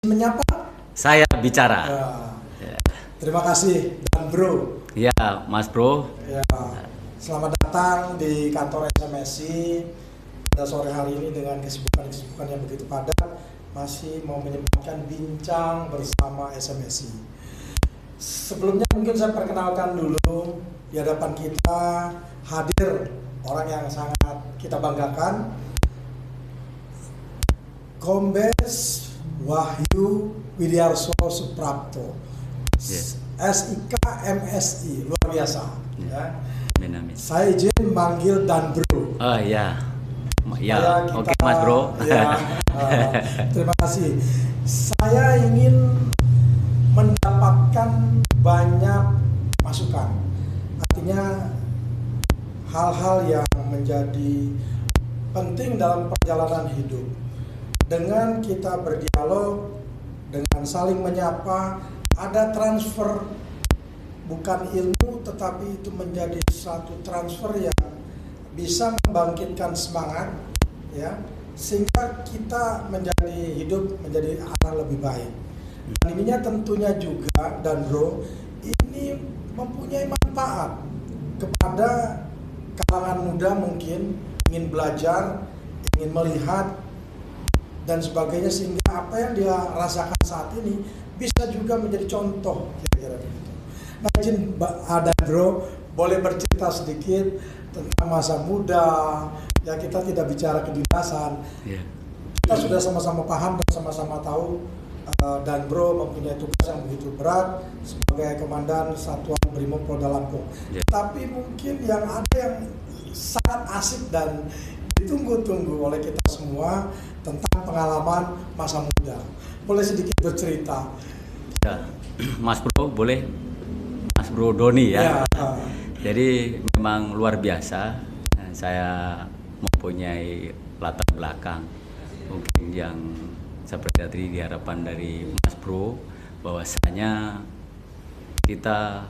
Menyapa? Saya bicara. Ya. Terima kasih Dan Bro. Ya, Mas Bro. Ya. Selamat datang di kantor SMSI pada sore hari ini dengan kesibukan yang begitu padat, masih mau menyempatkan bincang bersama SMSI. Sebelumnya mungkin saya perkenalkan dulu, di hadapan kita hadir orang yang sangat kita banggakan, Kombes Wahyu Widiarso Suprapto, SIK MSI, luar biasa. Ya. Saya izin manggil Dan Bro. Oh ya, ya, oke Mas Bro. Ya, terima kasih. Saya ingin mendapatkan banyak masukan. Artinya hal-hal yang menjadi penting dalam perjalanan hidup. Dengan kita berdialog, dengan saling menyapa, ada transfer, bukan ilmu tetapi itu menjadi satu transfer yang bisa membangkitkan semangat, ya, sehingga kita menjadi hidup menjadi arah lebih baik. Dan ininya tentunya juga, Dan Bro, ini mempunyai manfaat kepada kalangan muda mungkin ingin belajar, ingin melihat dan sebagainya, sehingga apa yang dia rasakan saat ini bisa juga menjadi contoh, kira-kira begitu. Nah, izin Dan Bro, boleh bercerita sedikit tentang masa muda, ya, kita tidak bicara kedinasan. Kita sudah sama-sama paham dan sama-sama tahu Dan Bro mempunyai tugas yang begitu berat sebagai Komandan Satuan Brimopolda Lampung. Tapi mungkin yang ada yang sangat asik dan ditunggu-tunggu oleh kita semua tentang pengalaman masa muda. Boleh sedikit bercerita? Ya, Mas Bro, boleh. Mas Bro Doni ya. Jadi memang luar biasa. Saya mempunyai latar belakang mungkin yang seperti tadi diharapkan dari Mas Bro, bahwasanya kita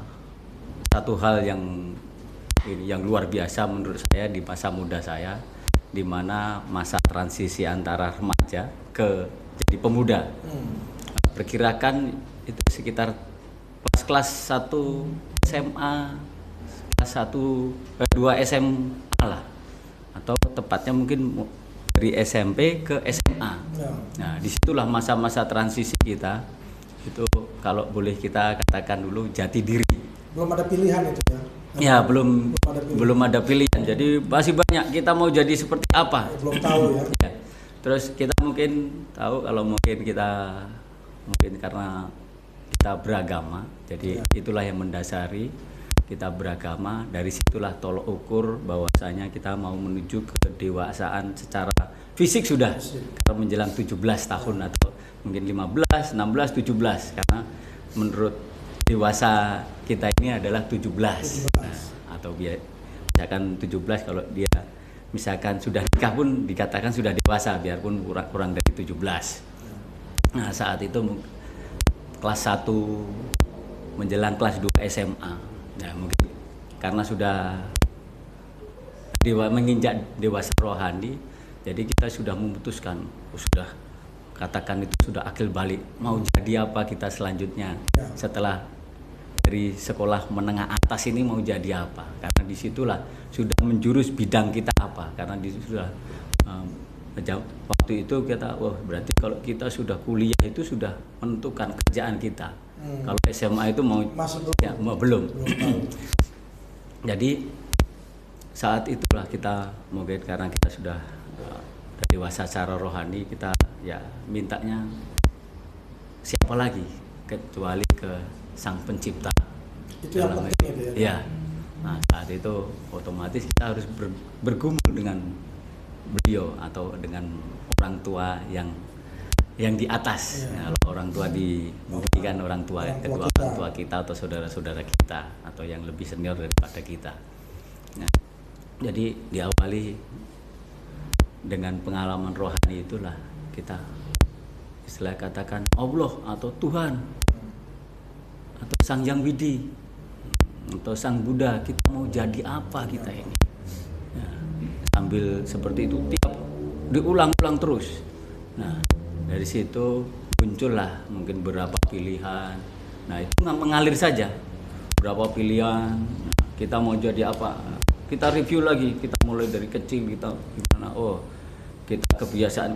satu hal yang luar biasa menurut saya di masa muda saya, di mana masa transisi antara remaja ke jadi pemuda. Perkirakan itu sekitar kelas 1 SMA, kelas 2 SMA lah, atau tepatnya mungkin dari SMP ke SMA. Nah, disitulah masa-masa transisi kita. Itu kalau boleh kita katakan dulu jati diri. Belum ada pilihan itu ya? Ya, belum ada pilihan. Jadi masih banyak kita mau jadi seperti apa. Belum tahu ya. Ya. Terus kita mungkin tahu kalau mungkin karena kita beragama. Jadi itulah yang mendasari kita beragama. Dari situlah tolok ukur bahwasanya kita mau menuju ke dewasaan secara fisik sudah. Kalau menjelang 17 tahun atau mungkin 15, 16, 17, karena menurut dewasa kita ini adalah 17. Nah, atau misalkan 17, kalau dia misalkan sudah nikah pun dikatakan sudah dewasa biarpun kurang dari 17. Nah, saat itu kelas 1 menjelang kelas 2 SMA. Nah, mungkin karena sudah menginjak dewasa rohani, jadi kita sudah memutuskan, sudah katakan itu sudah akil balik, mau jadi apa kita selanjutnya setelah dari sekolah menengah atas ini, mau jadi apa, karena disitulah sudah menjurus bidang kita apa, karena disitu sudah waktu itu kita, berarti kalau kita sudah kuliah itu sudah menentukan kerjaan kita. Kalau SMA itu mau belum. Jadi saat itulah kita mungkin karena kita sudah dewasa secara rohani, kita ya mintanya siapa lagi kecuali ke Sang Pencipta. Itu yang penting itu ya. Ya. Nah, saat itu otomatis kita harus bergumul dengan beliau atau dengan orang tua yang di atas. Kalau orang tua kan orang tua kedua orang tua kita atau saudara-saudara kita atau yang lebih senior daripada kita. Nah, jadi diawali dengan pengalaman rohani itulah kita istilah katakan Allah atau Tuhan atau Sang Yang Widi atau Sang Buddha, kita mau jadi apa kita ini. Nah, sambil seperti itu tiap diulang-ulang terus. Nah, dari situ muncullah mungkin beberapa pilihan. Nah itu mengalir saja, berapa pilihan. Kita mau jadi apa? Kita review lagi. Kita mulai dari kecil kita gimana? Oh, kita kebiasaan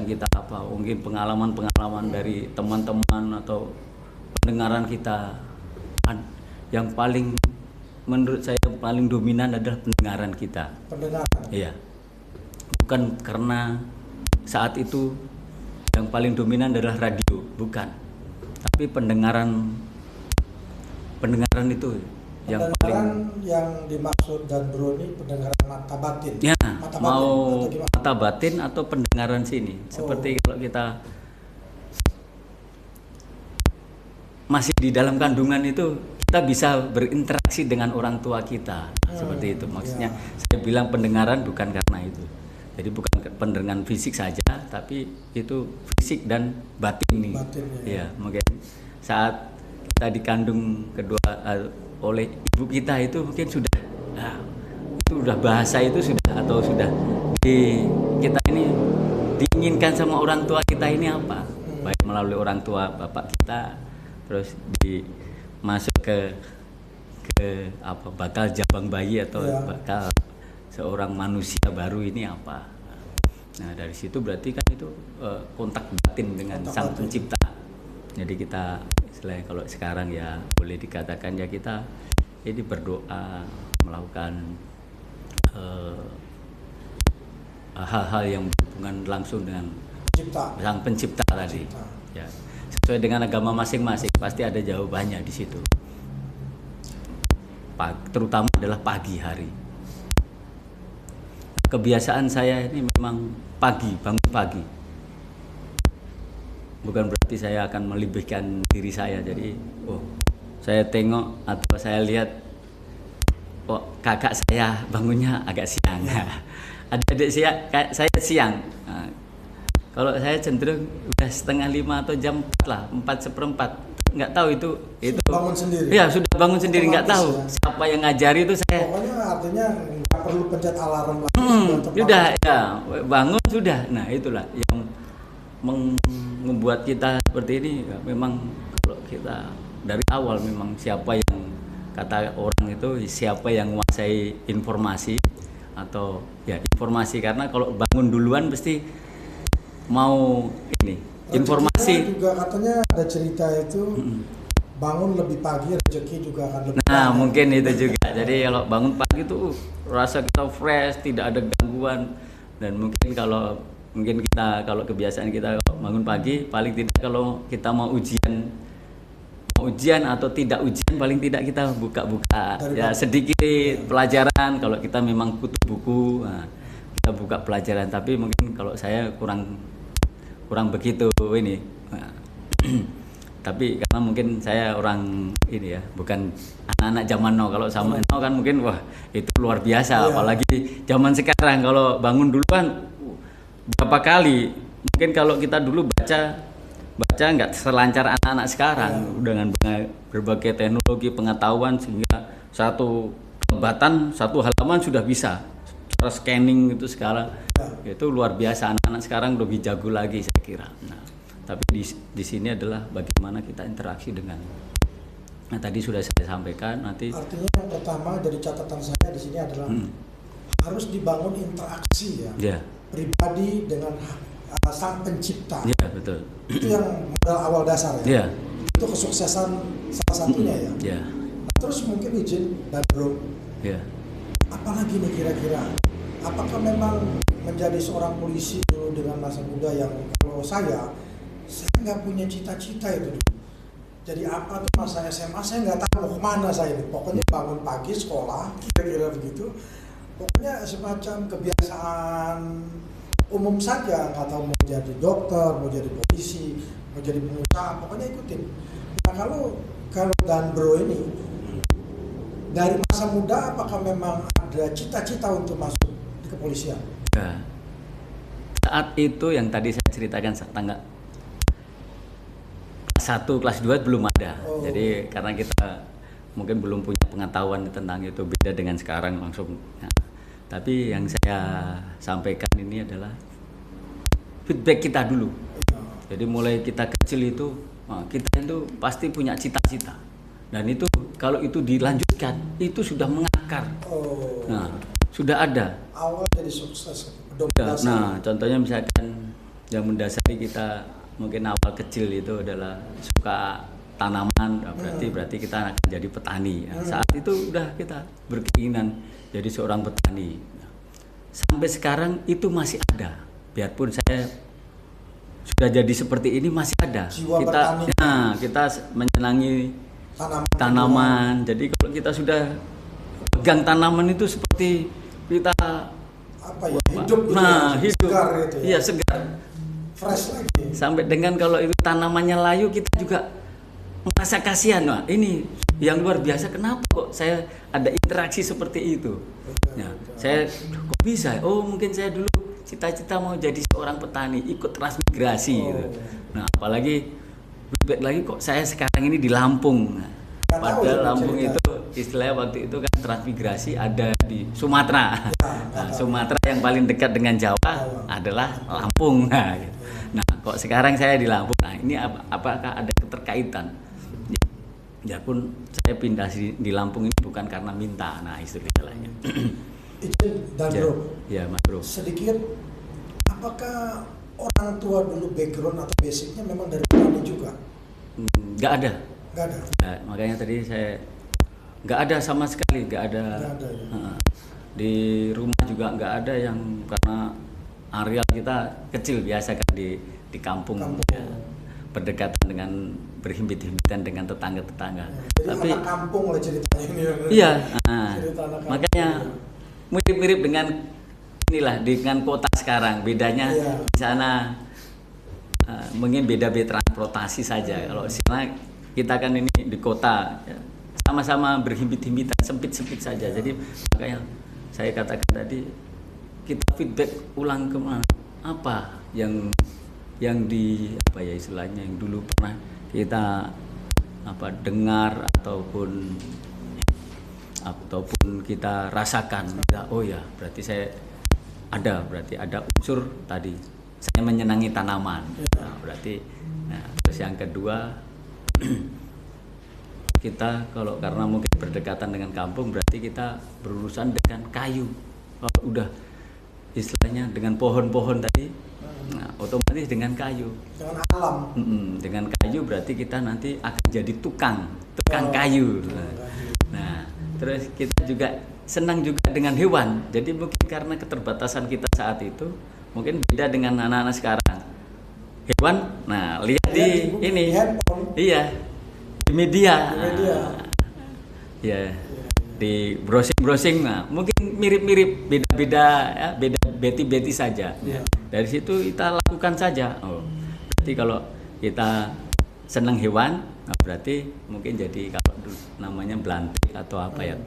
kita apa? Mungkin pengalaman dari teman-teman atau pendengaran kita. Yang paling menurut saya paling dominan adalah pendengaran kita. Pendengaran. Iya. Bukan karena saat itu yang paling dominan adalah radio, bukan. Tapi pendengaran itu yang paling yang dimaksud dan Bro ini pendengaran mata batin. Ya, mata mau batin, mata batin atau pendengaran sini. Seperti kalau kita masih di dalam kandungan itu kita bisa berinteraksi dengan orang tua kita. Seperti itu maksudnya. Saya bilang pendengaran bukan karena itu. Jadi bukan pendengaran fisik saja, tapi itu fisik dan batin nih. Ya, mungkin saat kita dikandung kedua oleh ibu kita itu mungkin sudah itu udah bahasa itu sudah atau sudah kita ini diinginkan sama orang tua kita ini apa, baik melalui orang tua bapak kita, terus masuk ke apa bakal jabang bayi atau bakal seorang manusia baru ini apa. Nah dari situ berarti kan itu kontak batin dengan sang pencipta. Jadi kita istilahnya kalau sekarang ya boleh dikatakan ya kita ini berdoa, melakukan hal-hal yang berhubungan langsung dengan sang pencipta tadi. Ya, sesuai dengan agama masing-masing pasti ada jawabannya di situ. Terutama adalah pagi hari. Kebiasaan saya ini memang bangun pagi. Bukan berarti saya akan melebihkan diri saya. Jadi, saya tengok atau saya lihat, kakak saya bangunnya agak siang. Adik-adik saya siang. Nah, kalau saya cenderung udah 4:30 atau jam 4 lah, 4:45. Nggak tahu itu bangun sendiri. Iya, sudah bangun sendiri, nggak tahu siapa yang ngajari itu saya. Pokoknya artinya nggak perlu pencet alarm lagi. Sudah ya, bangun sudah. Nah, itulah yang membuat kita seperti ini. Ya, memang kalau kita dari awal memang siapa yang kata orang itu siapa yang menguasai informasi atau ya informasi, karena kalau bangun duluan pasti mau ini informasi juga katanya ada cerita itu bangun lebih pagi rezeki juga akan lebih banyak. Mungkin itu juga. Jadi kalau bangun pagi itu rasa kita fresh, tidak ada gangguan. Dan mungkin kalau kebiasaan kita kalau bangun pagi paling tidak kalau kita mau ujian atau tidak ujian paling tidak kita buka-buka ya sedikit pelajaran. Kalau kita memang butuh buku, kita buka pelajaran. Tapi mungkin kalau saya kurang begitu ini. Tapi karena mungkin saya orang ini ya, bukan anak-anak zaman now. Kalau sama now kan mungkin wah itu luar biasa. Apalagi zaman sekarang kalau bangun duluan berapa kali. Mungkin kalau kita dulu baca nggak selancar anak-anak sekarang dengan berbagai teknologi pengetahuan, sehingga satu lembaran, satu halaman sudah bisa. Cara scanning itu sekarang itu luar biasa. Anak-anak sekarang lebih jago lagi saya kira. Nah, tapi di sini adalah bagaimana kita interaksi dengan. Nah, tadi sudah saya sampaikan. Nanti artinya yang pertama dari catatan saya di sini adalah harus dibangun interaksi ya. Pribadi dengan sang pencipta. Iya, betul. Itu yang modal awal dasar ya. Itu kesuksesan salah satunya ya. Nah, terus mungkin izin dan Bro. Apalagi nih kira-kira? Apakah memang menjadi seorang polisi dulu dengan masa muda yang kalau saya nggak punya cita-cita itu dulu. Jadi apa tuh masa SMA saya nggak tahu mau kemana saya ini. Pokoknya bangun pagi sekolah kira-kira begitu. Pokoknya semacam kebiasaan umum saja, nggak tahu mau jadi dokter, mau jadi polisi, mau jadi pengusaha, pokoknya ikutin. Nah kalau dan Bro ini dari masa muda apakah memang ada cita-cita untuk masuk di kepolisian? Nah, saat itu yang tadi saya ceritakan tanggal kelas 1, kelas 2 belum ada. Jadi karena kita mungkin belum punya pengetahuan tentang itu, beda dengan sekarang langsung. Nah, tapi yang saya sampaikan ini adalah feedback kita dulu. Jadi mulai kita kecil itu, kita itu pasti punya cita-cita. Dan itu kalau itu dilanjutkan, itu sudah mengakar. Nah, sudah ada. Awal jadi sukses. Nah, contohnya misalkan yang mendasari kita mungkin awal kecil itu adalah suka tanaman, berarti kita akan jadi petani. Nah, saat itu udah kita berkeinginan jadi seorang petani. Sampai sekarang itu masih ada. Biarpun saya sudah jadi seperti ini masih ada. Jiwa bertani. Kita menyenangi tanaman. Jadi kalau kita sudah pegang tanaman itu seperti kita hidup gitu. Hidup. Segar gitu ya. Iya, segar. Fresh lagi. Sampai dengan kalau itu tanamannya layu kita juga merasa kasihan. Wah, ini yang luar biasa, kenapa kok saya ada interaksi seperti itu? Saya kok bisa? Oh, mungkin saya dulu cita-cita mau jadi seorang petani, ikut transmigrasi gitu. Nah, apalagi lagi kok saya sekarang ini di Lampung. Padahal Lampung itu istilahnya waktu itu kan transmigrasi ada di Sumatera. Nah, Sumatera yang paling dekat dengan Jawa adalah Lampung. Nah, kok sekarang saya di Lampung. Nah, ini apakah ada keterkaitan? Ya pun saya pindah di Lampung ini bukan karena minta. Nah, itu istilahnya. Izin dan bro. Ya, Mas Bro. Sedikit, apakah orang tua dulu background atau basicnya memang dari petani juga? Nggak ada. Nggak ada. Nah, makanya tadi saya nggak ada sama sekali, nggak ada. Ya. Di rumah juga nggak ada yang karena areal kita kecil biasa kan di kampung. Ya, berdekatan dengan berhimpit-himpitan dengan tetangga-tetangga. Jadi tapi anak kampung lah ceritanya ini. Iya. Makanya gitu. mirip-mirip dengan inilah dengan kota sekarang. Bedanya di sana mungkin beda-beda transportasi saja. Kalau di sana kita kan ini di kota ya, sama-sama berhimpit-himpitan, sempit-sempit saja. Jadi makanya saya katakan tadi kita feedback ulang ke mana, apa yang di apa ya istilahnya yang dulu pernah kita dengar ataupun kita rasakan. Oh ya, berarti ada unsur tadi saya menyenangi tanaman. Nah, berarti terus yang kedua kita kalau karena mungkin berdekatan dengan kampung berarti kita berurusan dengan kayu. Kalau udah istilahnya dengan pohon-pohon tadi, nah, otomatis dengan kayu. Dengan alam. Dengan kayu berarti kita nanti akan jadi tukang kayu. Nah, terus kita juga senang juga dengan hewan. Jadi mungkin karena keterbatasan kita saat itu, mungkin beda dengan anak-anak sekarang. Hewan, nah lihat di ini, iya, di media. Ya, di browsing, nah mungkin mirip-mirip, beda-beda, ya, beda beti-beti saja. Ya. Dari situ kita lakukan saja. Oh, berarti kalau kita senang hewan, nah berarti mungkin jadi kalau namanya belantik atau apa ya,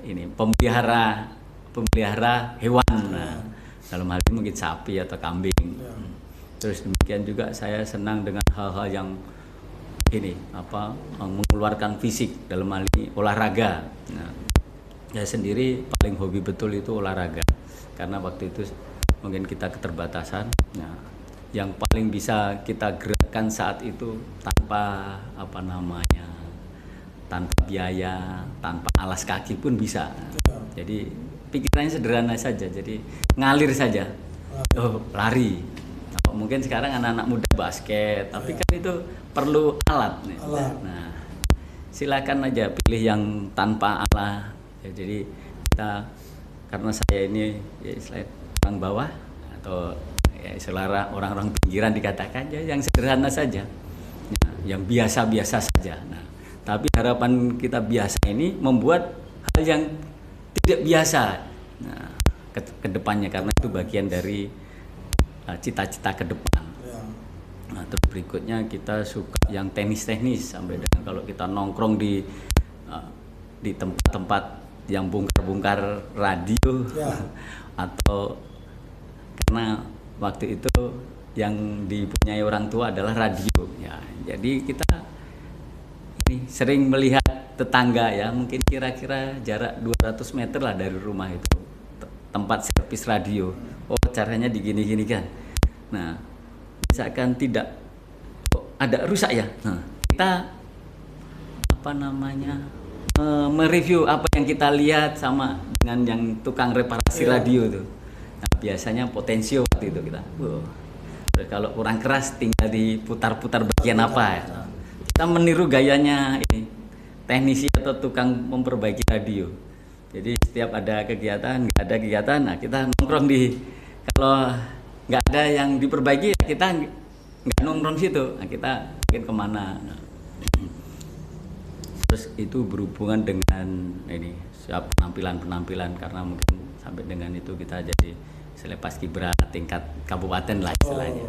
ini pemelihara hewan. Nah, dalam hal ini mungkin sapi atau kambing. Terus demikian juga saya senang dengan hal-hal yang ini mengeluarkan fisik, dalam hal ini olahraga. Nah, saya sendiri paling hobi betul itu olahraga karena waktu itu mungkin kita keterbatasan. Nah, yang paling bisa kita gerakkan saat itu tanpa tanpa biaya, tanpa alas kaki pun bisa. Jadi pikirannya sederhana saja, jadi ngalir saja. Oh, lari. Mungkin sekarang anak-anak muda basket, tapi kan itu perlu alat. Nah, silakan aja pilih yang tanpa alat. Ya, jadi kita karena saya ini ya orang bawah atau ya selera orang-orang pinggiran dikatakan ya yang sederhana saja, yang biasa-biasa saja. Nah, tapi harapan kita biasa ini membuat hal yang tidak biasa ke depannya karena itu bagian dari cita-cita ke depan. Nah, terus berikutnya kita suka yang teknis-teknis sampai dengan kalau kita nongkrong di tempat-tempat yang bongkar-bongkar radio atau karena waktu itu yang dipunyai orang tua adalah radio ya. Jadi kita ini sering melihat tetangga ya, mungkin kira-kira jarak 200 meter lah dari rumah itu tempat servis radio. Oh, caranya digini-gini kan. Nah, misalkan tidak ada rusak ya, nah, kita apa namanya mereview apa yang kita lihat sama dengan yang tukang reparasi radio tuh. Nah, biasanya potensio waktu itu kita. Terus kalau kurang keras tinggal diputar-putar bagian apa ya. Kita meniru gayanya ini teknisi atau tukang memperbaiki radio. Jadi setiap ada kegiatan, nggak ada kegiatan, nah kita nongkrong kalau nggak ada yang diperbaiki ya kita nggak nongkrong situ, nah kita mungkin kemana. Nah, terus itu berhubungan dengan ini siap penampilan karena mungkin sampai dengan itu kita jadi selepas Paskibra tingkat kabupaten lah istilahnya.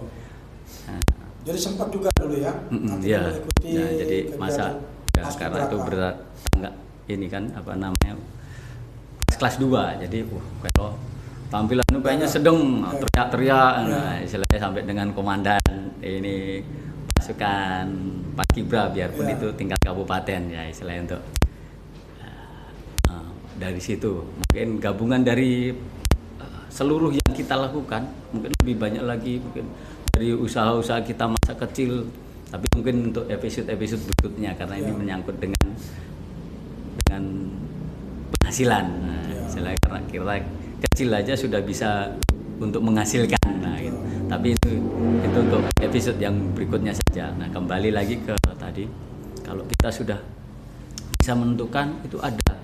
Nah, jadi sempat juga dulu ya? Iya. Nah, jadi masa ya, karena itu berat enggak ini kan apa namanya kelas 2, jadi kalau tampilan itu kayaknya sedang teriak-teriak, nah, istilahnya sampai dengan komandan ini pasukan Paskibra biarpun itu tingkat kabupaten ya istilahnya untuk dari situ mungkin gabungan dari seluruh yang kita lakukan, mungkin lebih banyak lagi mungkin dari usaha-usaha kita masa kecil, tapi mungkin untuk episode berikutnya karena ini menyangkut dengan penghasilan. Nah, istilahnya karena kita kecil aja sudah bisa untuk menghasilkan, nah, gitu. Tapi itu untuk episode yang berikutnya saja. Nah, kembali lagi ke tadi, kalau kita sudah bisa menentukan itu ada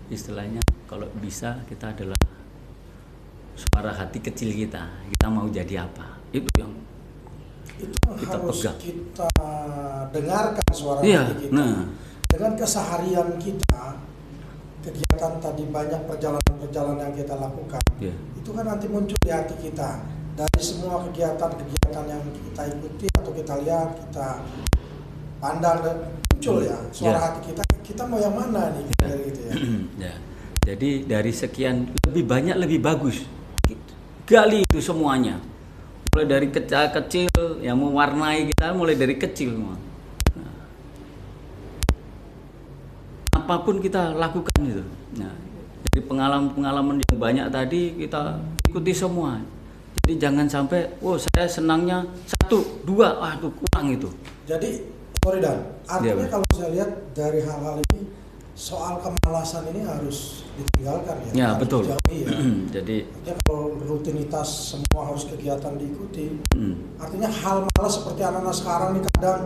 istilahnya, kalau bisa kita adalah suara hati kecil kita mau jadi apa, itu yang kita harus pegang. Kita dengarkan suara hati kita. Nah, dengan keseharian kita, kegiatan tadi banyak perjalanan yang kita lakukan, itu kan nanti muncul di hati kita. Dari semua kegiatan yang kita ikuti atau kita lihat, kita pandang dan muncul ya suara hati kita mau yang mana nih, gitu ya. Jadi dari sekian lebih banyak lebih bagus, gali itu semuanya, mulai dari kecil yang mewarnai kita, mulai dari kecil semua. Nah, apapun kita lakukan itu. Nah, jadi pengalaman yang banyak tadi kita ikuti semua. Jadi jangan sampai, saya senangnya 1, 2, aduh kurang itu. Jadi, sorry Dan, artinya kalau saya lihat dari hal-hal ini, soal kemalasan ini harus ditinggalkan ya. Ya betul. Dijauhi ya. Jadi artinya kalau rutinitas semua harus kegiatan diikuti, artinya hal malas seperti anak-anak sekarang nih kadang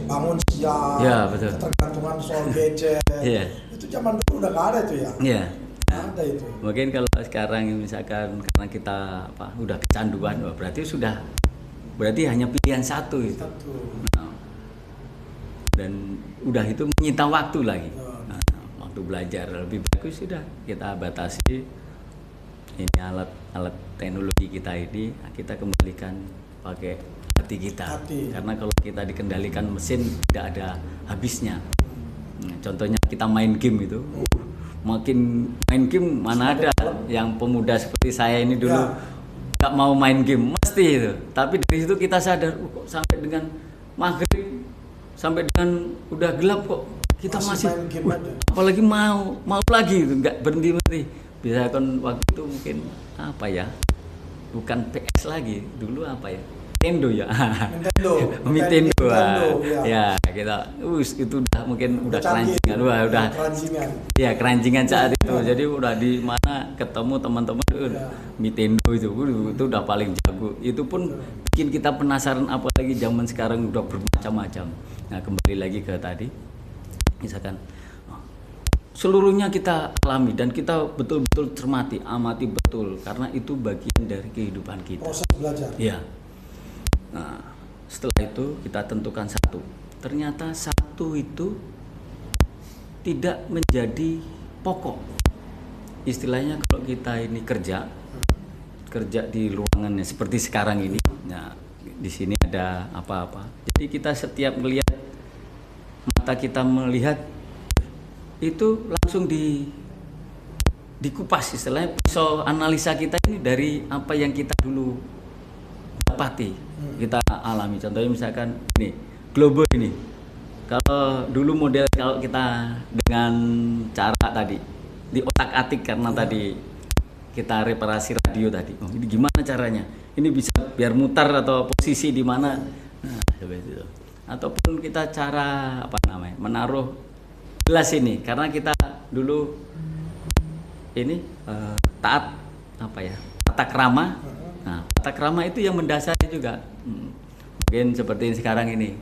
bangun siang, ketergantungan soal gadget, itu zaman dulu udah gak ada itu ya. Iya. Ada itu. Mungkin kalau sekarang misalkan karena kita udah kecanduan, berarti hanya pilihan satu itu. Nah, dan udah itu menyita waktu lagi. Nah, waktu belajar lebih bagus sudah kita batasi ini alat teknologi kita ini, kita kembalikan pakai hati kita. Karena kalau kita dikendalikan mesin tidak ada habisnya. Nah, contohnya kita main game itu. Makin main game mana ada yang pemuda seperti saya ini dulu nggak mau main game, mesti itu. Tapi dari situ kita sadar, kok sampai dengan maghrib, sampai dengan udah gelap kok kita masih apalagi mau lagi itu, nggak berhenti. Bisa kan waktu itu mungkin apa ya, bukan PS lagi, dulu apa ya, Nintendo ya. Nintendo. Ya, kita itu udah mungkin udah keranjingan, udah ya keranjingan saat itu. Jadi udah di mana ketemu teman-teman Nintendo itu udah paling jago. Itu pun bikin kita penasaran, apalagi zaman sekarang udah bermacam-macam. Nah, kembali lagi ke tadi. Misalkan seluruhnya kita alami dan kita betul-betul cermati, amati betul, karena itu bagian dari kehidupan kita. Proses belajar. Iya. Nah, setelah itu kita tentukan satu. Ternyata satu itu tidak menjadi pokok. Istilahnya kalau kita ini kerja di ruangannya seperti sekarang ini. Nah, di sini ada apa-apa. Jadi kita setiap melihat, mata kita melihat itu langsung dikupas, istilahnya pisau analisa kita ini dari apa yang kita dulu dapati, kita alami. Contohnya misalkan ini globe ini, kalau dulu model, kalau kita dengan cara tadi di otak atik karena tadi kita reparasi radio tadi, ini gimana caranya, ini bisa biar mutar atau posisi di mana. Nah, seperti itu. Ataupun kita cara menaruh gelas ini, karena kita dulu ini taat tata krama. Nah, tata krama itu yang mendasari juga. Mungkin seperti sekarang ini.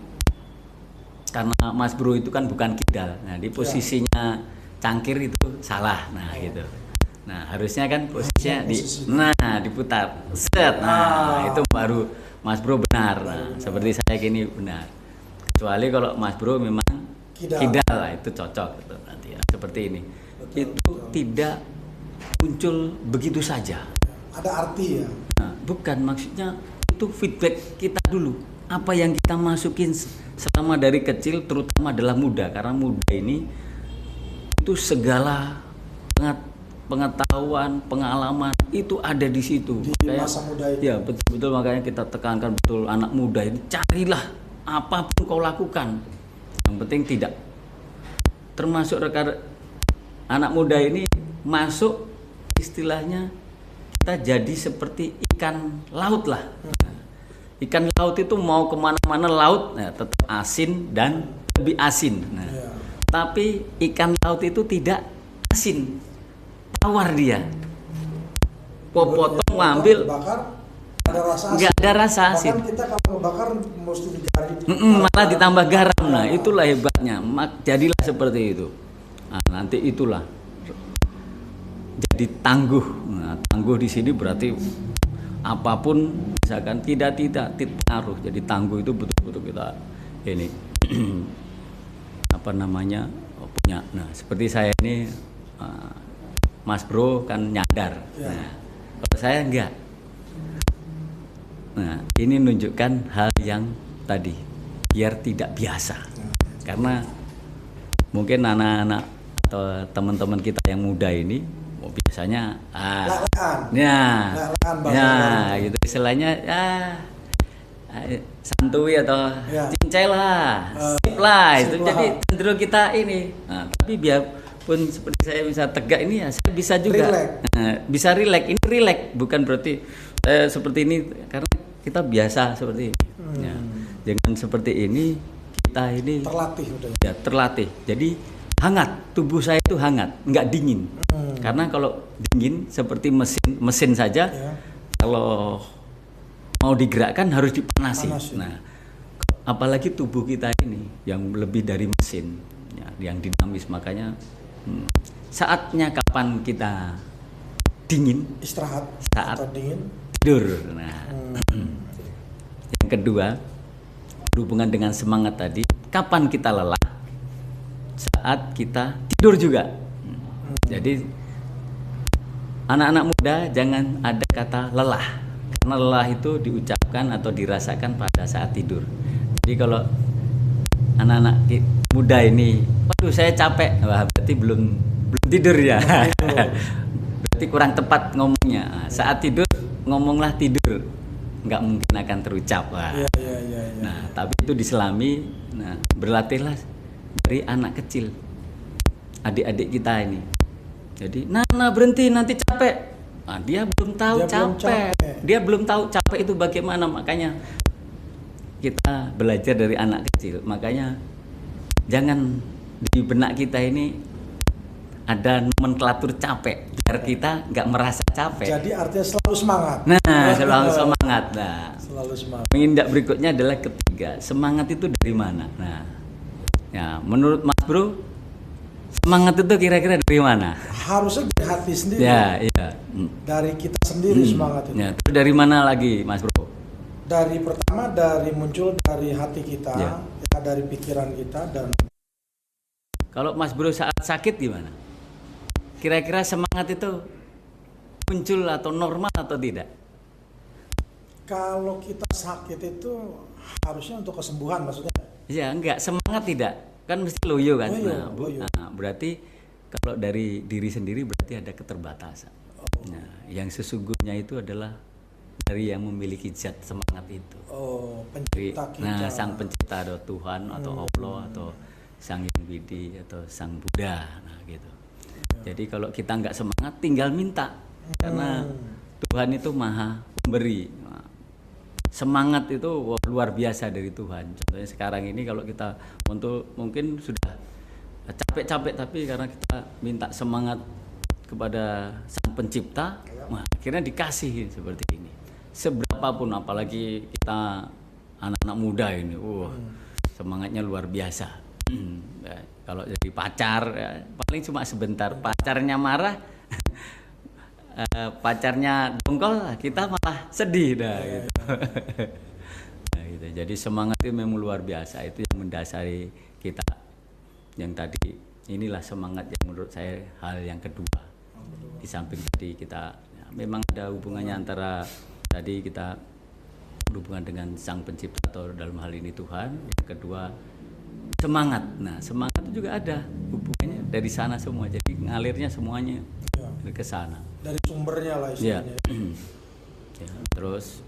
Karena Mas Bro itu kan bukan kidal. Nah, di posisinya cangkir itu salah. Nah, gitu. Nah, harusnya kan posisinya diputar. Set. Nah, itu baru Mas Bro benar. Nah, seperti saya gini benar. Kecuali kalau Mas Bro memang kidal lah, itu cocok gitu nanti ya. Seperti ini. Itu tidak muncul begitu saja. Ada arti ya. Nah, bukan, maksudnya itu feedback kita dulu. Apa yang kita masukin selama dari kecil, terutama adalah muda, karena muda ini itu segala pengetahuan, pengalaman itu ada di situ. Di masa muda itu. Ya, betul-betul, makanya kita tekankan betul anak muda ini, carilah apapun kau lakukan. Yang penting tidak termasuk anak muda ini masuk istilahnya kita jadi seperti ikan laut lah. Ikan laut itu mau kemana-mana laut, tetap asin dan lebih asin. Tapi ikan laut itu tidak asin, tawar dia. Potong, ngambil, bakar, ada rasa asin. Nggak ada rasa asin. Bahkan kita kalau bakar mesti digaring. Malah ditambah garam. Nah, itulah hebatnya. Jadilah seperti itu. Nah, nanti itulah jadi tangguh. Nah, tangguh di sini berarti apapun misalkan tidak pengaruh. Jadi tangguh itu betul-betul kita ini punya. Nah, seperti saya ini Mas Bro kan nyadar. Nah, kalau saya enggak. Nah, ini menunjukkan hal yang tadi biar tidak biasa. Karena mungkin anak-anak atau teman-teman kita yang muda ini biasanya gitu istilahnya santuy atau cincai lah, sip lah itu. Jadi cenderung kita ini. Nah, tapi biarpun seperti saya bisa tegak ini ya saya bisa juga bisa relax. Ini relax bukan berarti saya seperti ini, karena kita biasa seperti ini. Ya, jangan seperti ini, kita ini terlatih udah. Ya, terlatih. Jadi hangat, tubuh saya itu hangat, nggak dingin. Karena kalau dingin seperti mesin saja, kalau mau digerakkan harus dipanasi. Nah, apalagi tubuh kita ini yang lebih dari mesin, yang dinamis. Makanya saatnya kapan kita dingin, istirahat, saat atau dingin, tidur. Nah, yang kedua berhubungan dengan semangat tadi, kapan kita lelah? Saat kita tidur juga. Jadi anak-anak muda jangan ada kata lelah, karena lelah itu diucapkan atau dirasakan pada saat tidur. Jadi kalau anak-anak muda ini, waduh saya capek, wah berarti belum tidur ya. Berarti kurang tepat ngomongnya. Saat tidur ngomonglah tidur, nggak mungkin akan terucap. Nah, tapi itu diselami. Nah, berlatihlah dari anak kecil, adik-adik kita ini. Jadi, Nana berhenti nanti capek. Nah, dia belum tahu capek. Dia belum tahu capek itu bagaimana. Makanya kita belajar dari anak kecil. Makanya jangan di benak kita ini ada nomenklatur capek, biar kita nggak merasa capek. Jadi artinya selalu semangat. Nah, selalu semangat. Nah, selalu semangat. Mengindak berikutnya adalah ketiga, semangat itu dari mana? Nah, ya menurut Mas Bro, semangat itu kira-kira dari mana? Harusnya dari hati sendiri. Ya. Dari kita sendiri semangat itu. Ya, terus dari mana lagi, Mas Bro? Pertama muncul dari hati kita, dari pikiran kita. Dan kalau Mas Bro saat sakit gimana? Kira-kira semangat itu muncul atau normal atau tidak? Kalau kita sakit itu harusnya untuk kesembuhan maksudnya? Ya enggak, semangat tidak. Kan mesti loyo kan? Loyo. Nah, berarti kalau dari diri sendiri berarti ada keterbatasan. Nah, yang sesungguhnya itu adalah dari yang memiliki zat semangat itu. Pencipta kita. Nah, sang pencipta atau Tuhan atau Allah atau Sang Hyang Widi atau Sang Buddha. Nah, gitu. Jadi kalau kita nggak semangat tinggal minta, karena Tuhan itu maha pemberi. Nah, semangat itu luar biasa dari Tuhan. Contohnya sekarang ini kalau kita mungkin sudah capek-capek, tapi karena kita minta semangat kepada Sang Pencipta, akhirnya dikasih seperti ini. Seberapapun, apalagi kita anak-anak muda ini, semangatnya luar biasa. Ya, kalau jadi pacar ya, paling cuma sebentar, pacarnya marah, pacarnya dongkol, kita malah sedih dah gitu. Nah, gitu. Jadi semangat itu memang luar biasa, itu yang mendasari kita. Yang tadi inilah semangat yang menurut saya hal yang kedua. Di samping tadi kita ya, memang ada hubungannya antara tadi kita berhubungan dengan Sang Pencipta atau dalam hal ini Tuhan. Yang kedua semangat. Nah, semangat itu juga ada hubungannya dari sana semua. Jadi ngalirnya semuanya ke sana. Dari sumbernya lah istilahnya. Ya, terus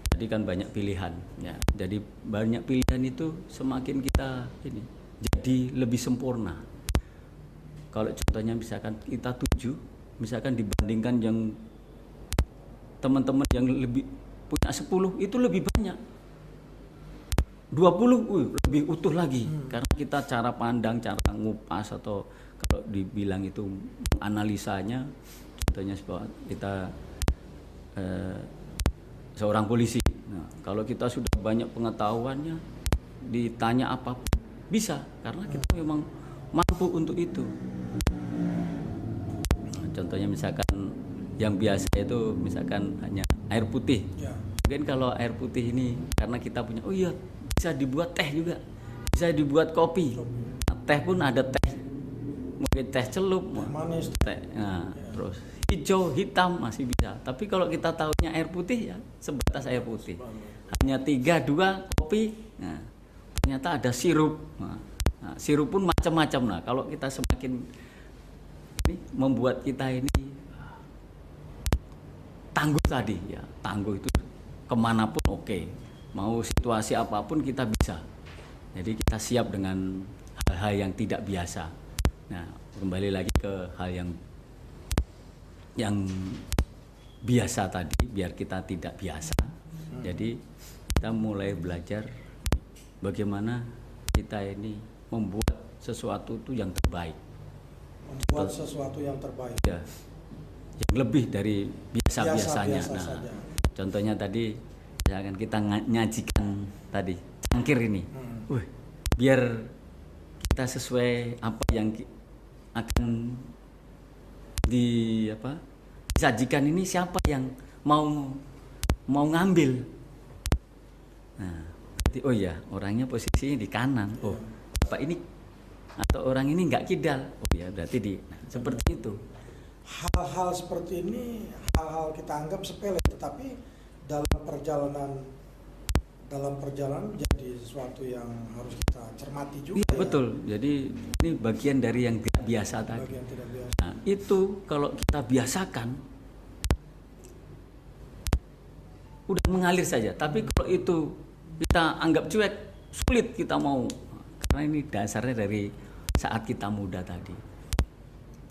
tadi kan banyak pilihan ya. Jadi banyak pilihan itu semakin kita ini jadi lebih sempurna. Kalau contohnya misalkan kita 7, misalkan dibandingkan yang teman-teman yang lebih punya 10 itu lebih banyak. 20 lebih utuh lagi. Karena kita cara pandang, cara ngupas atau kalau dibilang itu analisanya, contohnya kita seorang polisi. Nah, kalau kita sudah banyak pengetahuannya, ditanya apapun bisa, karena kita memang mampu untuk itu. Nah, contohnya misalkan yang biasa itu misalkan hanya air putih. Mungkin kalau air putih ini karena kita punya, bisa dibuat teh juga, bisa dibuat kopi. Nah, teh pun ada teh, mungkin teh celup, manis, teh, terus hijau, hitam masih bisa. Tapi kalau kita tahunya air putih ya sebatas air putih. Hanya 3-2 kopi. Nah, ternyata ada sirup. Nah, sirup pun macam-macam. Nah, kalau kita semakin ini membuat kita ini tangguh tadi ya, tangguh itu kemanapun oke. Mau situasi apapun kita bisa. Jadi kita siap dengan hal-hal yang tidak biasa. Nah, kembali lagi ke hal yang biasa tadi, biar kita tidak biasa. Jadi kita mulai belajar bagaimana kita ini membuat sesuatu itu yang terbaik. Membuat sesuatu yang terbaik. Ya, yang lebih dari biasa-biasanya. Nah, contohnya tadi, misalkan kita nyajikan tadi cangkir ini, biar kita sesuai apa yang akan disajikan ini, siapa yang mau ngambil. Nah, berarti orangnya posisinya di kanan. Bapak ini atau orang ini nggak kidal. Berarti seperti itu. Hal-hal seperti ini, hal-hal kita anggap sepele, tetapi dalam perjalanan jadi sesuatu yang harus kita cermati juga. Iya, betul. Jadi ini bagian dari yang tidak biasa tadi. Bagian tidak biasa. Nah, itu kalau kita biasakan udah mengalir saja. Tapi kalau itu kita anggap cuek, sulit kita mau. Karena ini dasarnya dari saat kita muda tadi.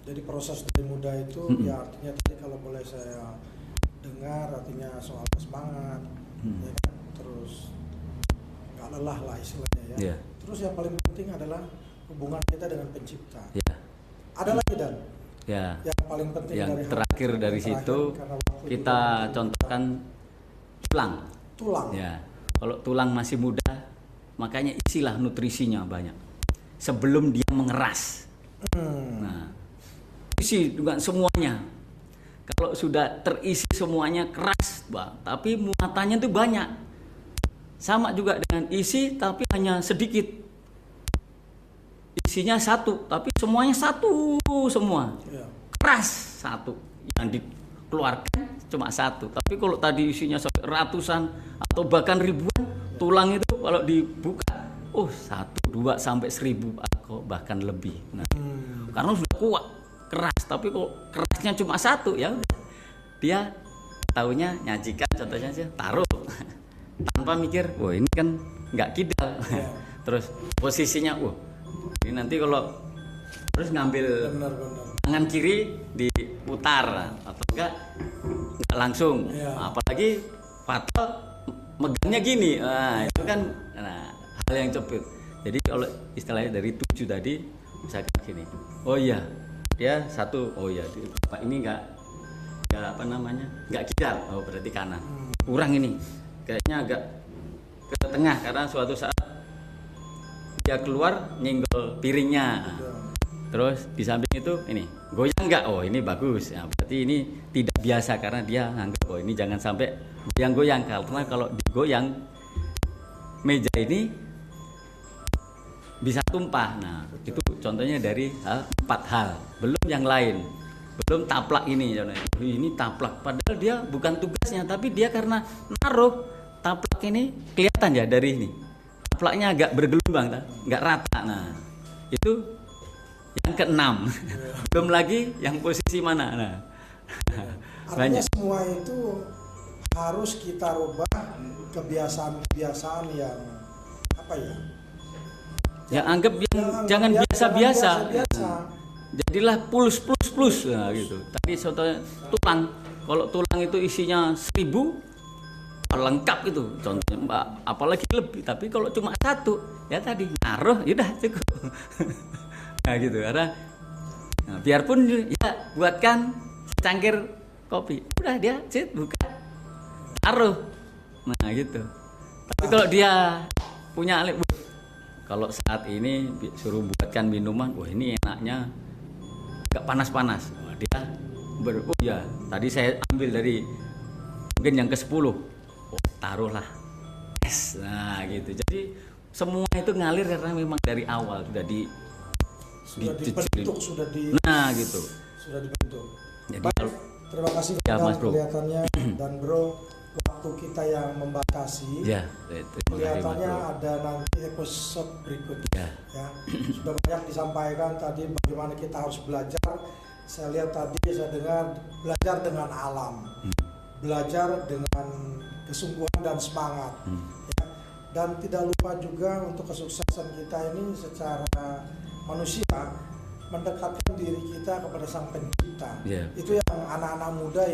Jadi proses dari muda itu ya artinya tadi kalau boleh saya dengar artinya soal semangat, ya kan? Terus nggak lelah lah istilahnya ya. Terus yang paling penting adalah hubungan kita dengan Pencipta. Ada lagi Dan? Yang paling penting yang dari terakhir dari situ kita contohkan tulang. Ya, kalau tulang masih muda, makanya isilah nutrisinya banyak sebelum dia mengeras. Nah, isi dengan semuanya. Kalau sudah terisi semuanya keras, tapi muatannya itu banyak. Sama juga dengan isi tapi hanya sedikit. Isinya satu, tapi semuanya satu semua. Keras satu. Yang dikeluarkan cuma satu. Tapi kalau tadi isinya sampai ratusan atau bahkan ribuan, tulang itu kalau dibuka, 1, 2 sampai 1000 atau bahkan lebih. Nah, karena sudah kuat, keras, tapi kok kerasnya cuma satu, ya dia taunya nyajikan, contohnya aja taruh tanpa mikir, ini kan nggak kidal. Terus posisinya, ini nanti kalau terus ngambil tangan kiri diputar atau enggak langsung. Apalagi fatal megangnya gini. Nah, itu kan hal yang cepet. Jadi kalau istilahnya dari 7 tadi misalkan gini. Oh iya, dia 1. Oh iya, Pak ini enggak kidal. Oh berarti kanan. Kurang ini. Kayaknya agak ke tengah karena suatu saat dia keluar nyenggol piringnya. Terus di samping itu ini goyang nggak? Oh ini bagus. Nah, berarti ini tidak biasa karena dia nganggap oh ini jangan sampai goyang-goyang karena kalau digoyang meja ini bisa tumpah. Nah itu contohnya dari 4 hal. Belum yang lain. Belum taplak ini. Ini taplak. Padahal dia bukan tugasnya, tapi dia karena naruh taplak ini kelihatan ya dari ini. Taplaknya agak bergelombang, nggak rata. Nah itu yang ke-6. Belum lagi yang posisi mana. Nah. Artinya semua itu harus kita rubah kebiasaan-kebiasaan yang apa ya? Ya anggap jangan biasa-biasa. Jadilah plus. Nah, gitu. Tadi contohnya tulang. Kalau tulang itu isinya 1000 lengkap itu contohnya Mbak, apalagi lebih. Tapi kalau cuma 1 ya tadi naruh, yaudah cukup. Nah gitu, karena biarpun ya buatkan secangkir kopi, udah dia buka taruh, nah gitu. Tapi kalau dia punya kalau saat ini suruh buatkan minuman, wah ini enaknya agak panas-panas, dia oh ya tadi saya ambil dari mungkin yang ke-10, taruhlah es, nah gitu. Jadi semua itu ngalir karena memang dari awal sudah dibentuk, nah gitu. Sudah dibentuk. Jadi baik, terima kasih ya, Mas Bro. Kelihatannya dan Bro, waktu kita yang membatasi. Ya, kelihatannya ada nanti episode berikutnya. Ya, sudah banyak disampaikan tadi bagaimana kita harus belajar. Saya lihat tadi, saya dengar belajar dengan alam, belajar dengan kesungguhan dan semangat. Ya. Dan tidak lupa juga untuk kesuksesan kita ini secara manusia mendekatkan diri kita kepada Sang Pencipta. Itu yang anak-anak muda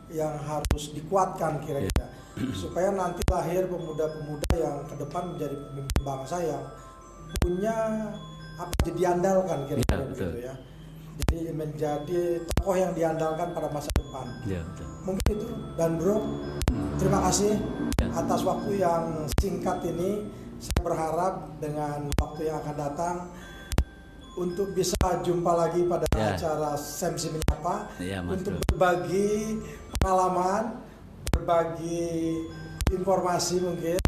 yang harus dikuatkan kira-kira supaya nanti lahir pemuda-pemuda yang ke depan menjadi pemimpin bangsa yang punya apa diandalkan kira-kira begitu ya. Jadi menjadi tokoh yang diandalkan pada masa depan. Mungkin itu. Dan Bro, terima kasih atas waktu yang singkat ini. Saya berharap dengan waktu yang akan datang untuk bisa jumpa lagi pada acara Semsi Menyapa, untuk berbagi pengalaman, berbagi informasi mungkin,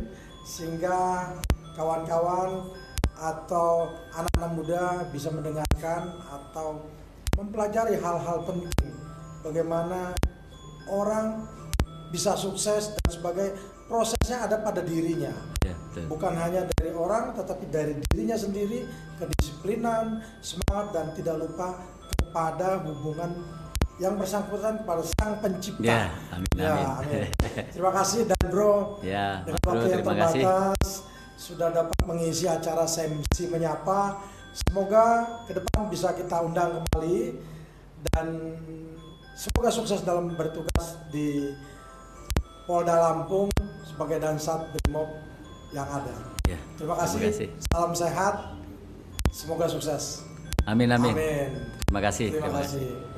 sehingga kawan-kawan atau anak-anak muda bisa mendengarkan atau mempelajari hal-hal penting bagaimana orang bisa sukses dan sebagai prosesnya ada pada dirinya. Bukan hanya dari orang tetapi dari dirinya sendiri, kedisiplinan, semangat, dan tidak lupa kepada hubungan yang bersangkutan kepada Sang Pencipta. Amin. Terima kasih dan Bro, dengan waktu yang terbatas sudah dapat mengisi acara Semsi Menyapa. Semoga ke depan bisa kita undang kembali dan semoga sukses dalam bertugas di Polda Lampung sebagai Dansat Brimob yang ada. Terima kasih. Salam sehat. Semoga sukses. Amin. Terima kasih. Terima kasih.